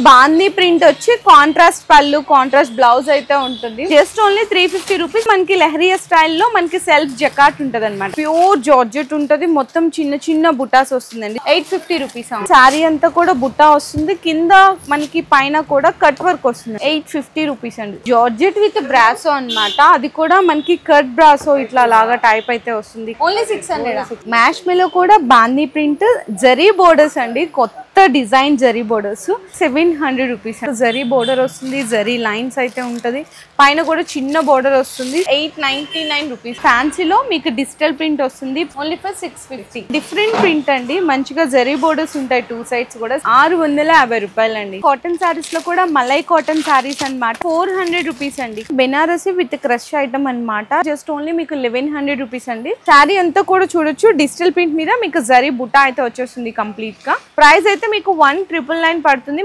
బాందీ print వచ్చి contrast పళ్ళు contrast blouse అయితే ఉంటుంది. Just only 350 rupees. మనకి లెహరియా స్టైల్లో మనకి సెల్ఫ్ జకాట్ ఉంటది అనమాట. ప్యూర్ జార్జెట్ ఉంటది. మొత్తం చిన్న చిన్న బుటాస్ వస్తుందండి. 850 రూపీస్. శారీ అంతా కూడా బుట్టా వస్తుంది. కింద మనకి పైన కూడా కట్ వర్క్ వస్తుంది. 850 రూపీస్ అండి. జార్జెట్ విత్ బ్రాసో అన్నమాట. అది కూడా మనకి కట్ బ్రాసో ఇట్లా లాగా టైప్ అయితే వస్తుంది. ఓన్లీ 600. మ్యాష్ మెలో కూడా బాందీ ప్రింట్ జరీ బోర్డర్స్ అండి. కొత్త design zari borders 700 rupees. Zari border వస్తుంది. జరీ లైన్స్ అయితే ఉంటది. పైన కూడా చిన్న బోర్డర్ వస్తుంది. 899 రూపీస్. ఫ్యాన్సీలో మీకు డిజిటల్ ప్రింట్ వస్తుంది. Only for 650. డిఫరెంట్ ప్రింట్ అండి. మంచిగా జరీ బోర్డర్స్ ఉంటాయి. 2 సైడ్స్ కూడా 650 రూపాయలు అండి. కాటన్ సారీస్ లో కూడా మలై కాటన్ సారీస్ అన్నమాట. 400 రూపీస్ అండి. బెనారసి విత్ క్రష్ ఐటమ్ అన్నమాట. జస్ట్ ఓన్లీ మీకు 1100 రూపీస్ అండి. శారీ అంతా కూడా చూడొచ్చు. డిజిటల్ ప్రింట్ మీద మీకు జరీ బుటా అయితే వచ్చేస్తుంది కంప్లీట్ గా. ప్రైస్ అయితే మీకు 1999 పడుతుంది.